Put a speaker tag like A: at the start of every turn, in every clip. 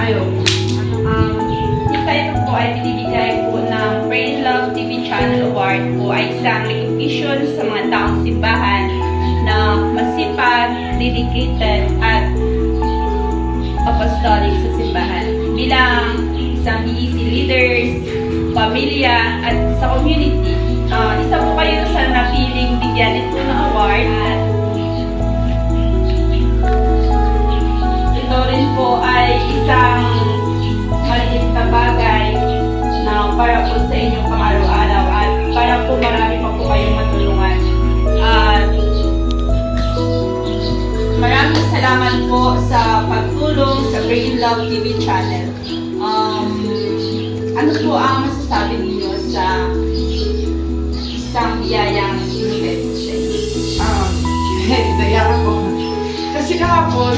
A: kayo. Ito po ay binibigay po ng Pray Love TV Channel Award po ay isang recognition sa mga taong simbahan na masipag, dedicated, at apostolic sa simbahan. Bilang isang EEC leaders, pamilya, at sa community. Isa po kayo sa napiling bigyan ito ng award. At ito rin po ay isang maliit na bagay na para po sa inyong pang-araw-araw at para po marami pa po kayong matulungan. At maraming salamat po sa pagtulong sa Pray Love TV channel. Ano po ang masasabi ninyo sa isang biyayang inibig sa inyo?
B: Daya ako. Kasi kahapon,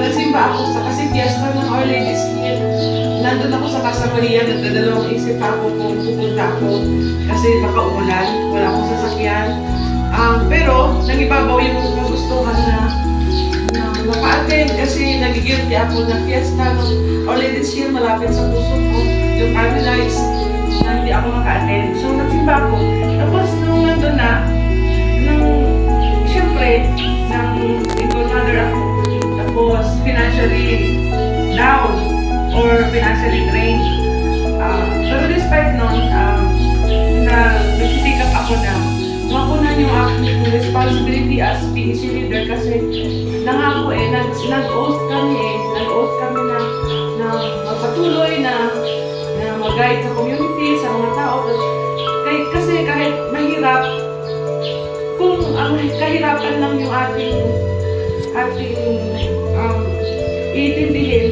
B: nagsimba ako kasi fiesta ng Our Lady's Hill. Nandun ako sa Casa Maria, nagdadalawang isip ako kung pupunta ako kasi baka umulan, wala akong sasakyan. Pero nagibabaw yung kagustuhan na maka-attend kasi nagigilty ako ng fiesta ng Our Lady's Hill malapit sa puso ko, yung Carmelites, na hindi ako maka-attend. So nagsimba ako. Tapos nung nandun na, siyempre, single mother ako. Tapos financially down or financially drained. Pero despite nun, nagsisikap ako na makunan yung aking responsibility as PEC leader kasi nangako nag-oath kami na magpatuloy na mag-guide sa community, sa mga tao. Kasi kahit mahirap, kung ang kahirapan lang yung ating iintindihin,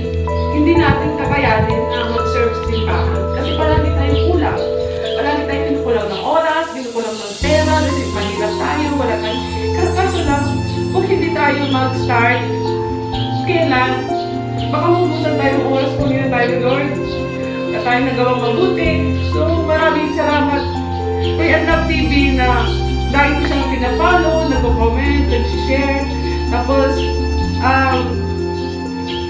B: hindi natin kakayanin na mag-serve sa simbahan. Kasi palagi tayong kulang. Palagi tayong pinukulang ng oras, pinukulang ng pera, kasi mahirap tayo, wala tayong... Kaso lang, kung hindi tayo mag-start, kailan, baka mabusan tayong oras kung hindi tayo, Lord, na tayo nagawang mabuti. So, maraming salamat kay Love TV na dahil ko siyang pinapalo, nagko-comment, nag-share. Tapos,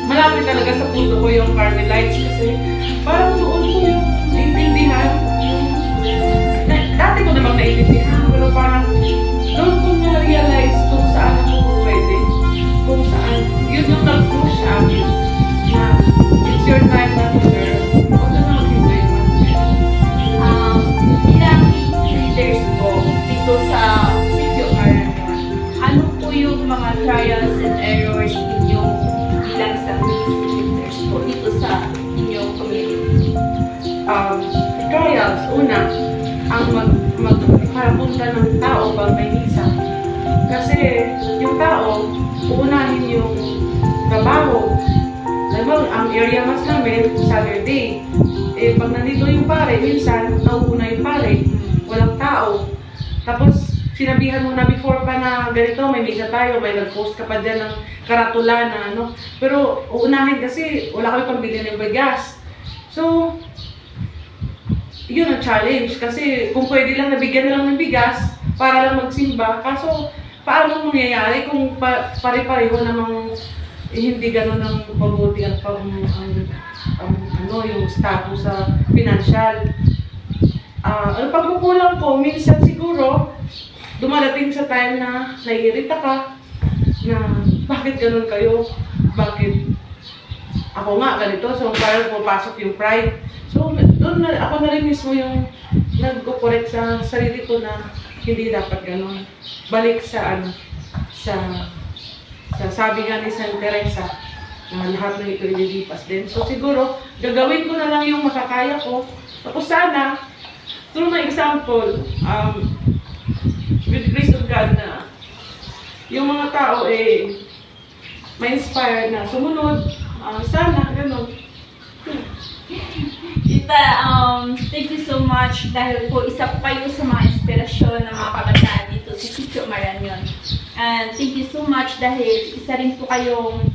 B: malapit talaga sa puso ko yung Carmelites kasi parang doon ko yung naintindihan. Dati ko namang naintindihan, pero parang doon ko na-realize kung saan ako pwede. Kung saan, yun yung nag-push sa akin na it's your time na to serve. Huwag na mag-enjoy mo.
A: Bilang leaders po dito sa Sitio Marañon, ano po yung mga trials and errors ninyong bilang isang leaders po dito sa inyong community?
B: Trials, una, ang magkarapunta ng tao pag may misa. Kasi yung tao, uunahin yung trabaho. Alam ang area mas namin, Saturday. Pag nandito yung pare, minsan, nauuna yung pare, walang tao. Tapos, sinabihan mo na before pa na ganito, may misa tayo, may nag-post ka pa dyan ng karatula na ano. Pero, uunahin kasi, wala kami pambili ng bigas. So, yun ang challenge. Kasi, kung pwede lang, nabigyan na lang ng bigas para lang magsimba. Kaso, paano mangyayari kung pare-pareho namang hindi gano'n ang mabuti ang yung status sa financial. Ang pagkukulang ko, minsan siguro, dumarating sa time na naiirita ka, na bakit gano'n kayo? Bakit ako nga ganito? So, parang pumapasok yung pride. So, doon na, ako na rin mismo yung nag-correct sa sarili ko na hindi dapat gano'n. Balik sa sabi nga ni San Teresa, na lahat ng ito ililipas din. So siguro, gagawin ko na lang yung makakaya ko. Tapos sana, through my example, with the grace of God na yung mga tao ma-inspire na sumunod. Sana, gano'n.
A: Tita, thank you so much dahil po isa po kayo sa mga inspirasyon ng mga kabataan dito sa Sitio Marañon. And thank you so much dahil isa rin po kayong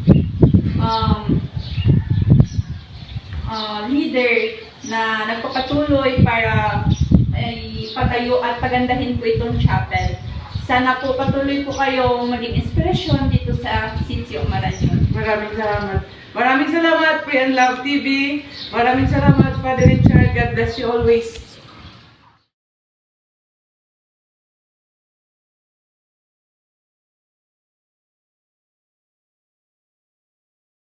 A: leader na nagpapatuloy para patayo at pagandahin po itong chapel. Sana po patuloy po kayong maging inspirasyon dito sa Sitio Marañon.
B: Maraming salamat. Maraming salamat, Pray and Love TV. Maraming salamat, Father Richard. God bless you always.